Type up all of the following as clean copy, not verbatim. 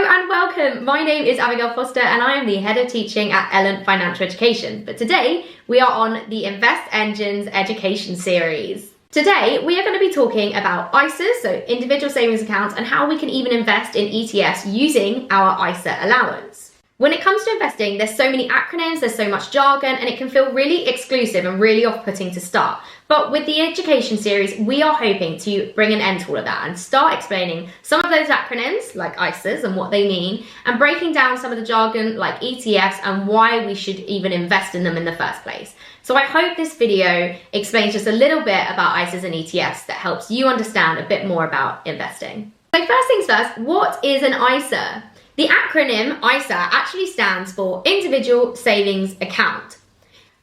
Hello and welcome. My name is Abigail Foster and I am the Head of Teaching at Elent Financial Education. But today we are on the InvestEngine Education Series. Today we are going to be talking about ISAs, so individual savings accounts, and how we can even invest in ETFs using our ISA allowance. When it comes to investing, there's so many acronyms, there's so much jargon, and it can feel really exclusive and really off-putting to start. But with the education series, we are hoping to bring an end to all of that and start explaining some of those acronyms, like ISAs and what they mean, and breaking down some of the jargon like ETFs and why we should even invest in them in the first place. So I hope this video explains just a little bit about ISAs and ETFs that helps you understand a bit more about investing. So first things first, what is an ISA? The acronym ISA actually stands for Individual Savings Account.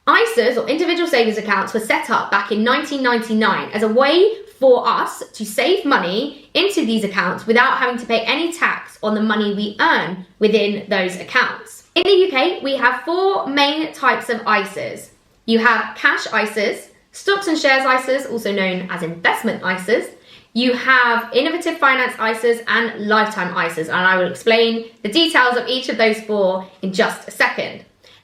ISAs, or individual savings accounts, were set up back in 1999 as a way for us to save money into these accounts without having to pay any tax on the money we earn within those accounts. In the UK, we have four main types of ISAs. You have cash ISAs, stocks and shares ISAs, also known as investment ISAs. You have innovative finance ISAs and lifetime ISAs, and I will explain the details of each of those four in just a second.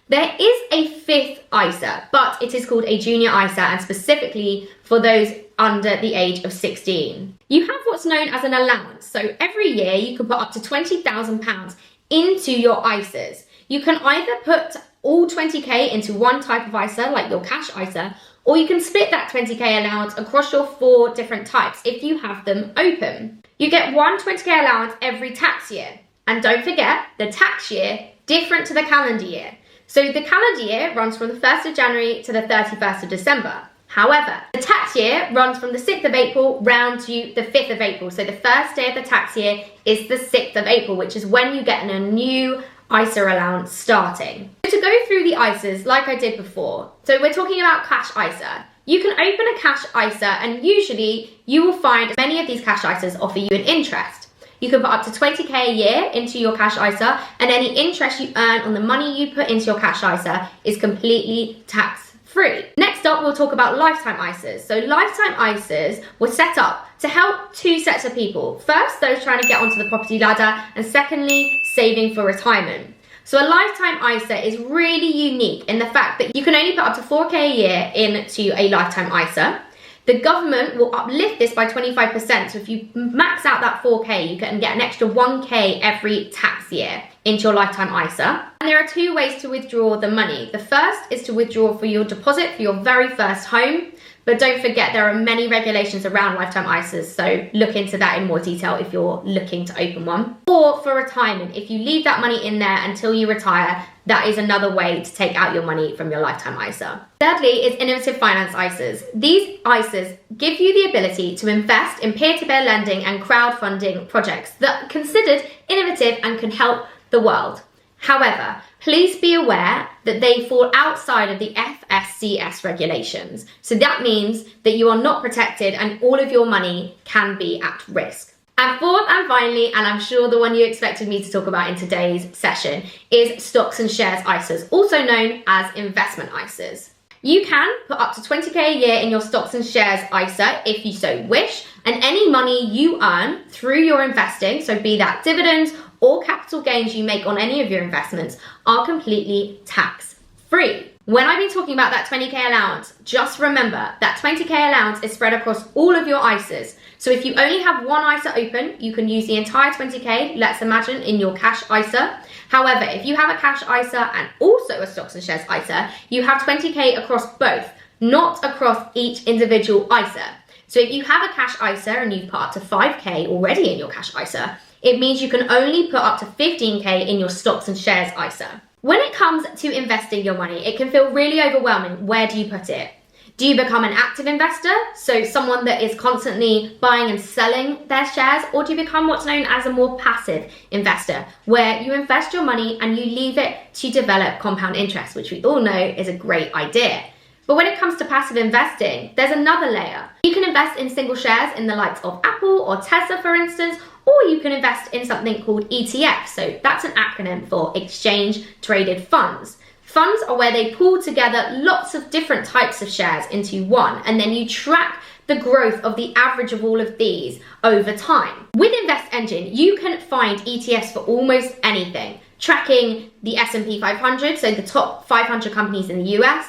There is a fifth ISA, but it is called a junior ISA and specifically for those under the age of 16. You have what's known as an allowance. So every year you can put up to £20,000 into your ISAs. You can either put all 20k into one type of ISA, like your cash ISA, or you can split that 20k allowance across your four different types if you have them open. You get one 20k allowance every tax year. And don't forget, the tax year different to the calendar year. So the calendar year runs from the 1st of January to the 31st of December. However, the tax year runs from the 6th of April round to the 5th of April. So the first day of the tax year is the 6th of April, which is when you get a new ISA allowance starting. So to go through the ISAs like I did before, so we're talking about cash ISA. You can open a cash ISA and usually you will find many of these cash ISAs offer you an interest. You can put up to 20k a year into your cash ISA, and any interest you earn on the money you put into your cash ISA is completely tax-free. Next up, we'll talk about lifetime ISAs. So lifetime ISAs were set up to help two sets of people. First, those trying to get onto the property ladder, and secondly, saving for retirement. So a lifetime ISA is really unique in the fact that you can only put up to 4k a year into a lifetime ISA. The government will uplift this by 25%, so if you max out that 4k, you can get an extra 1k every tax year into your lifetime ISA. And there are two ways to withdraw the money. The first is to withdraw for your deposit for your very first home, but don't forget there are many regulations around lifetime ISAs, so look into that in more detail if you're looking to open one. Or for retirement, if you leave that money in there until you retire, that is another way to take out your money from your lifetime ISA. Thirdly is innovative finance ISAs. These ISAs give you the ability to invest in peer-to-peer lending and crowdfunding projects that are considered innovative and can help the world. However, please be aware that they fall outside of the FSCS regulations. So that means that you are not protected and all of your money can be at risk. And fourth and finally, and I'm sure the one you expected me to talk about in today's session, is stocks and shares ISAs, also known as investment ISAs. You can put up to 20k a year in your stocks and shares ISA if you so wish, and any money you earn through your investing, so be that dividends or capital gains you make on any of your investments, are completely tax-free. When I've been talking about that 20k allowance, just remember that 20k allowance is spread across all of your ISAs. So if you only have one ISA open, you can use the entire 20k, let's imagine, in your cash ISA. However, if you have a cash ISA and also a stocks and shares ISA, you have 20k across both, not across each individual ISA. So if you have a cash ISA and you've put up to 5k already in your cash ISA, it means you can only put up to 15k in your stocks and shares ISA. When it comes to investing your money, it can feel really overwhelming. Where do you put it? Do you become an active investor, so someone that is constantly buying and selling their shares, or do you become what's known as a more passive investor, where you invest your money and you leave it to develop compound interest, which we all know is a great idea. But when it comes to passive investing, there's another layer. You can invest in single shares in the likes of Apple or Tesla, for instance, or you can invest in something called ETFs. So that's an acronym for exchange traded funds. Funds are where they pool together lots of different types of shares into one, and then you track the growth of the average of all of these over time. With InvestEngine, you can find ETFs for almost anything, tracking the S&P 500, so the top 500 companies in the US,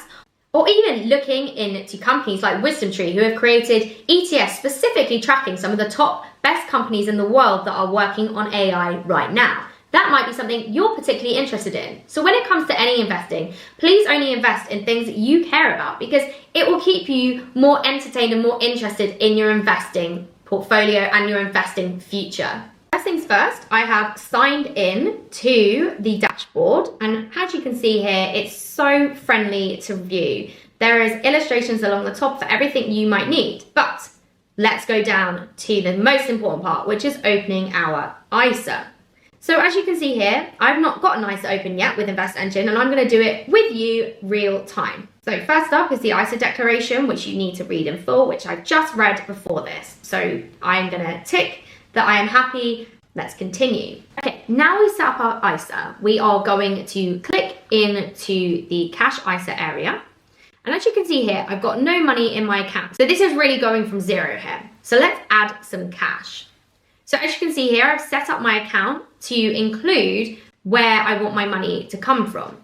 or even looking into companies like WisdomTree, who have created ETFs specifically tracking some of the top best companies in the world that are working on AI right now. That might be something you're particularly interested in. So when it comes to any investing, please only invest in things that you care about, because it will keep you more entertained and more interested in your investing portfolio and your investing future. First things first, I have signed in to the dashboard, and as you can see here, it's so friendly to view. There is illustrations along the top for everything you might need, but let's go down to the most important part, which is opening our ISA. So as you can see here, I've not got an ISA open yet with InvestEngine, and I'm going to do it with you real time. So first up is the ISA declaration, which you need to read in full, which I've just read before this. So I'm going to tick that I am happy. Let's continue. Okay, now we set up our ISA. We are going to click into the cash ISA area. And as you can see here, I've got no money in my account. So this is really going from zero here. So let's add some cash. So as you can see here, I've set up my account to include where I want my money to come from.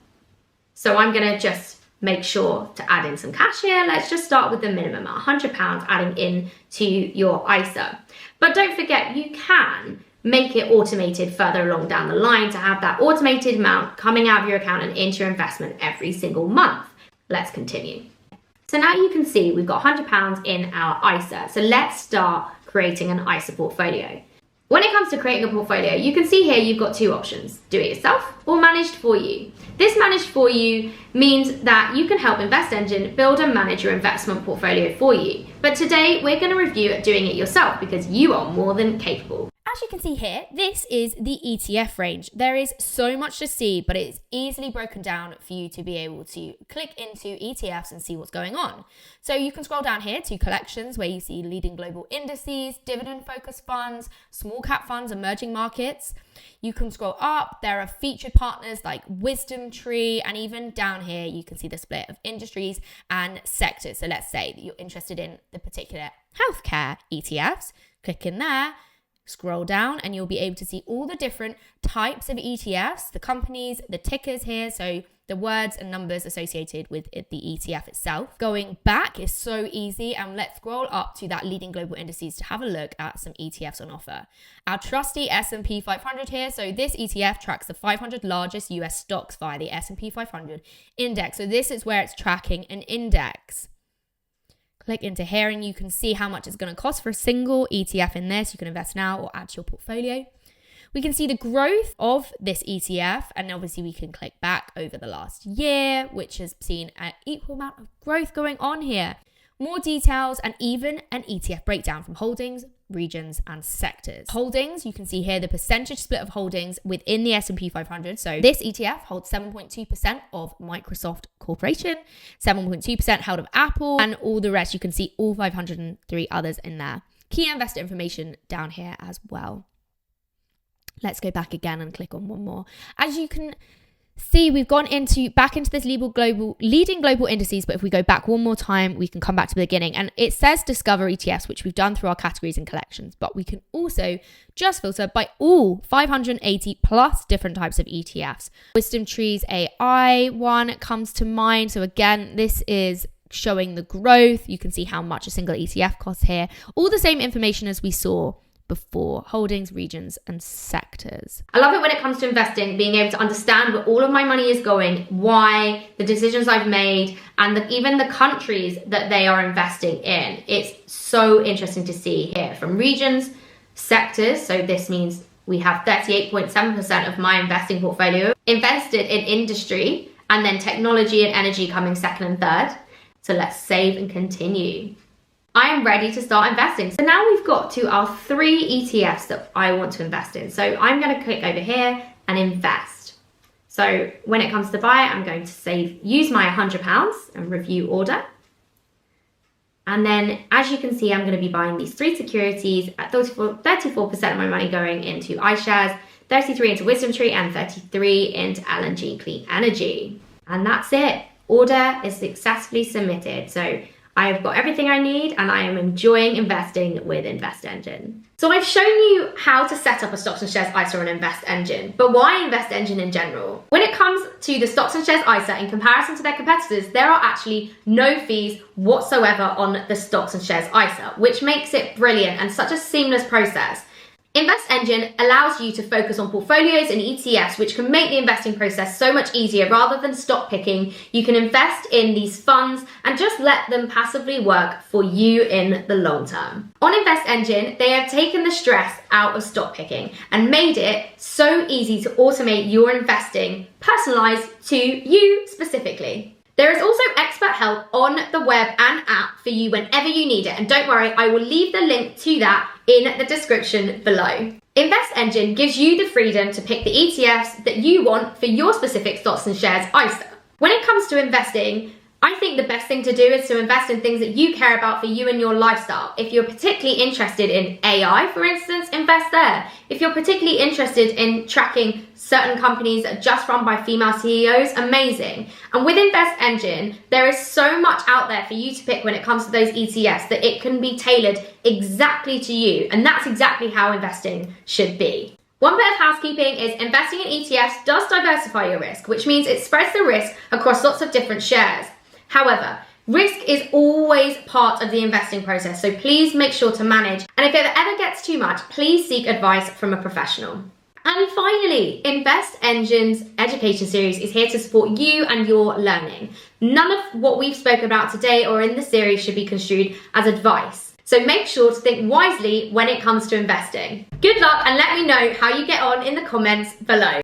So I'm gonna just make sure to add in some cash here. Let's just start with the minimum, £100 adding in to your ISA. But don't forget, you can make it automated further along down the line to have that automated amount coming out of your account and into your investment every single month. Let's continue. So now you can see we've got £100 in our ISA. So let's start creating an ISA portfolio. When it comes to creating a portfolio, you can see here you've got two options: do it yourself or managed for you. This managed for you means that you can help InvestEngine build and manage your investment portfolio for you. But today we're going to review doing it yourself, because you are more than capable. As you can see here, this is the ETF range. There is so much to see, but it's easily broken down for you to be able to click into ETFs and see what's going on. So you can scroll down here to collections, where you see leading global indices, dividend-focused funds, small cap funds, emerging markets. You can scroll up. There are featured partners like WisdomTree, and even down here, you can see the split of industries and sectors. So let's say that you're interested in the particular healthcare ETFs. Click in there. Scroll down and you'll be able to see all the different types of ETFs, the companies, the tickers here, so the words and numbers associated with the ETF itself. Going back is so easy, and let's scroll up to that leading global indices to have a look at some ETFs on offer. Our trusty S&P 500 here, so this ETF tracks the 500 largest US stocks via the S&P 500 index. So this is where it's tracking an index. Click into here and you can see how much it's going to cost for a single ETF in this. You can invest now or add to your portfolio. We can see the growth of this ETF, and obviously we can click back over the last year, which has seen an equal amount of growth going on here. More details and even an ETF breakdown from holdings, regions and sectors. Holdings, you can see here the percentage split of holdings within the S&P 500. So this ETF holds 7.2% of Microsoft Corporation, 7.2% held of Apple, and all the rest. You can see all 503 others in there. Key investor information down here as well. Let's go back again and click on one more. As you can see, we've gone back into this leading global indices, but if we go back one more time, we can come back to the beginning, and it says discover ETFs, which we've done through our categories and collections, but we can also just filter by all 580 plus different types of ETFs. WisdomTree's AI one comes to mind. So again, this is showing the growth. You can see how much a single ETF costs here. All the same information as we saw before: holdings, regions and sectors. I love it when it comes to investing, being able to understand where all of my money is going, why, the decisions I've made, and even the countries that they are investing in. It's so interesting to see here from regions, sectors. So this means we have 38.7% of my investing portfolio invested in industry, and then technology and energy coming second and third. So let's save and continue. I am ready to start investing. So now we've got to our 3 ETFs that I want to invest in. So I'm going to click over here and invest. So when it comes to buy, I'm going to use my £100 and review order. And then as you can see, I'm going to be buying these 3 securities at 34% of my money going into iShares, 33 into WisdomTree, and 33 into LNG Clean Energy. And that's it. Order is successfully submitted. So I have got everything I need and I am enjoying investing with InvestEngine. So I've shown you how to set up a stocks and shares ISA on InvestEngine, but why InvestEngine in general? When it comes to the stocks and shares ISA in comparison to their competitors, there are actually no fees whatsoever on the stocks and shares ISA, which makes it brilliant and such a seamless process. InvestEngine allows you to focus on portfolios and ETFs, which can make the investing process so much easier. Rather than stock picking, you can invest in these funds and just let them passively work for you in the long term. On InvestEngine, they have taken the stress out of stock picking and made it so easy to automate your investing, personalized to you specifically. There is also expert help on the web and app for you whenever you need it. And don't worry, I will leave the link to that in the description below. InvestEngine gives you the freedom to pick the ETFs that you want for your specific stocks and shares ISA. When it comes to investing, I think the best thing to do is to invest in things that you care about for you and your lifestyle. If you're particularly interested in AI, for instance, invest there. If you're particularly interested in tracking certain companies that are just run by female CEOs, amazing. And with InvestEngine, there is so much out there for you to pick when it comes to those ETFs that it can be tailored exactly to you. And that's exactly how investing should be. One bit of housekeeping is investing in ETFs does diversify your risk, which means it spreads the risk across lots of different shares. However, risk is always part of the investing process, so please make sure to manage. And if it ever gets too much, please seek advice from a professional. And finally, InvestEngine's Education Series is here to support you and your learning. None of what we've spoken about today or in the series should be construed as advice. So make sure to think wisely when it comes to investing. Good luck and let me know how you get on in the comments below.